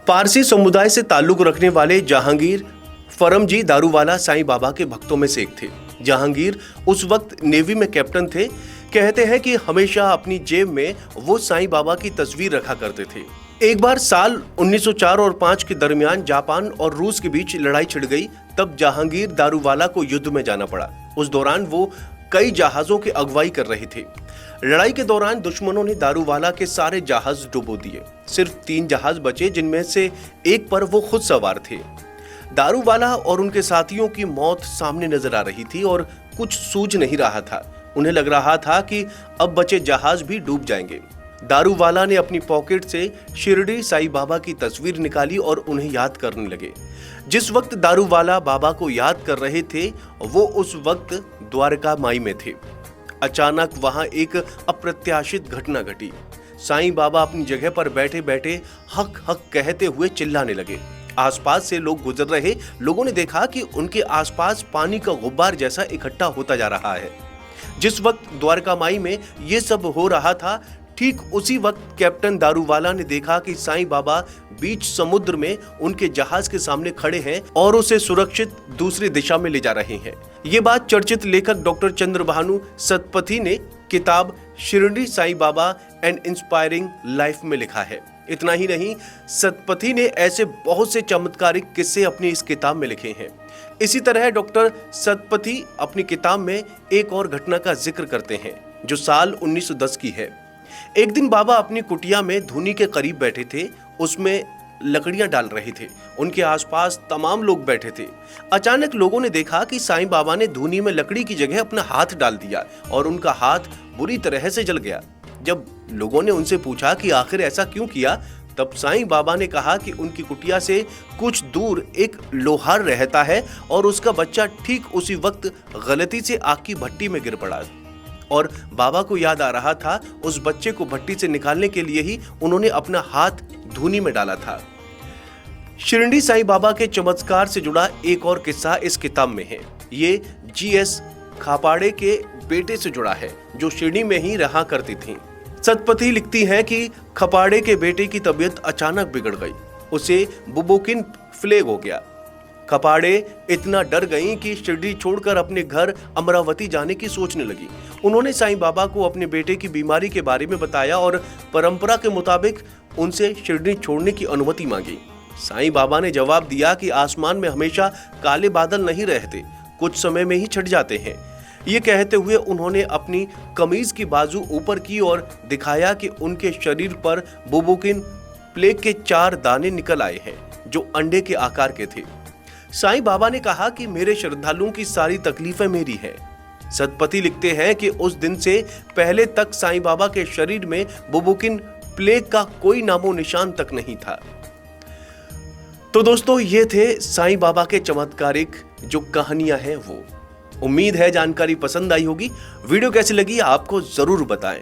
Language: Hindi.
पारसी समुदाय से ताल्लुक रखने वाले जहांगीर फरमजी दारूवाला साईं बाबा के भक्तों में से एक थे। जहांगीर उस वक्त नेवी में कैप्टन थे। कहते हैं कि हमेशा अपनी जेब में वो साईं बाबा की तस्वीर रखा करते थे। एक बार साल 1904 और 5 के दरमियान जापान और रूस के बीच लड़ाई छिड़ गई। तब जहांगीर दारूवाला को युद्ध में जाना पड़ा। उस दौरान वो कई जहाजों की अगुवाई कर रहे थे। लड़ाई के दौरान दुश्मनों ने दारूवाला के सारे जहाज डुबो दिए। सिर्फ 3 जहाज बचे, जिनमें से एक पर वो खुद सवार थे। दारूवाला और उनके साथियों की मौत सामने नजर आ रही थी और कुछ सूझ नहीं रहा था। उन्हें लग रहा था कि अब बचे जहाज भी डूब जाएंगे। दारूवाला ने अपनी पॉकेट से शिरडी साईं बाबा की तस्वीर निकाली और उन्हें याद करने लगे। जिस वक्त दारूवाला बाबा को याद कर रहे थे, वो उस वक्त द्वारका माई में थे। अचानक वहां एक अप्रत्याशित घटना घटी। साईं बाबा अपनी जगह पर बैठे बैठे हक हक कहते हुए चिल्लाने लगे। आसपास से लोग गुजर रहे लोगों ने देखा कि उनके आसपास पानी का गुब्बार जैसा इकट्ठा होता जा रहा है। जिस वक्त द्वारका माई में ये सब हो रहा था, ठीक उसी वक्त कैप्टन दारूवाला ने देखा कि साईं बाबा बीच समुद्र में उनके जहाज के सामने खड़े हैं और उसे सुरक्षित दूसरी दिशा में ले जा रहे हैं। ये बात चर्चित लेखक डॉक्टर चंद्रभानु सतपथी ने किताब Shirdi Sai Baba N inspiring life में लिखा है। इतना ही नहीं, सतपथी ने ऐसे बहुत से चमत्कारिक किस्से अपनी इस किताब में लिखे हैं। इसी तरह डॉक्टर सतपथी अपनी किताब में एक और घटना का जिक्र करते हैं जो साल 1910 की है। एक दिन बाबा अपनी कुटिया में धुनी के करीब बैठे थे। उसमें लकड़ियां डाल रहे थे। उनके आसपास तमाम लोग बैठे थे। अचानक लोगों ने देखा कि साईं बाबा ने धुनी में लकड़ी की जगह अपना हाथ डाल दिया और उनका हाथ बुरी तरह से जल गया। जब लोगों ने उनसे पूछा कि आखिर ऐसा क्यों किया, तब साईं बाबा ने कहा कि उनकी कुटिया से कुछ दूर एक लोहार रहता है और उसका बच्चा ठीक उसी वक्त गलती से आग की भट्टी में गिर पड़ा और बाबा को याद आ रहा था उस बच्चे को भट्टी से निकालने के लिए ही उन्होंने अपना हाथ धुनी में डाला था। शिरडी साईं बाबा के चमत्कार से जुड़ा एक और किस्सा इस किताब में है। ये जीएस खापाड़े के बेटे से जुड़ा है जो शिरडी में ही रहा करती थी। सतपथी लिखती हैं कि खपाड़े के बेटे की तबीयत अचानक बिगड़ गई। उसे बुबोकिन प्लेग हो गया। खपाड़े इतना डर गईं कि शिरडी छोड़कर अपने घर अमरावती जाने की सोचने लगी। उन्होंने साईं बाबा को अपने बेटे की बीमारी के बारे में बताया और परंपरा के मुताबिक उनसे शिरडी छोड़ने की अनुमति मांगी। साईं बाबा ने जवाब दिया कि आसमान में हमेशा काले बादल नहीं रहते, कुछ समय में ही छट जाते हैं। ये कहते हुए उन्होंने अपनी कमीज की बाजू ऊपर की और दिखाया कि उनके शरीर पर बुबोकिन प्लेग के 4 दाने निकल आए हैं जो अंडे के आकार के थे। साईं बाबा ने कहा कि मेरे श्रद्धालुओं की सारी तकलीफें मेरी हैं। सतपथी लिखते हैं कि उस दिन से पहले तक साईं बाबा के शरीर में बुबोकिन प्लेग का कोई नामो निशान तक नहीं था। तो दोस्तों, ये थे साईं बाबा के चमत्कारिक जो कहानियां हैं वो। उम्मीद है जानकारी पसंद आई होगी। वीडियो कैसी लगी आपको जरूर बताएं।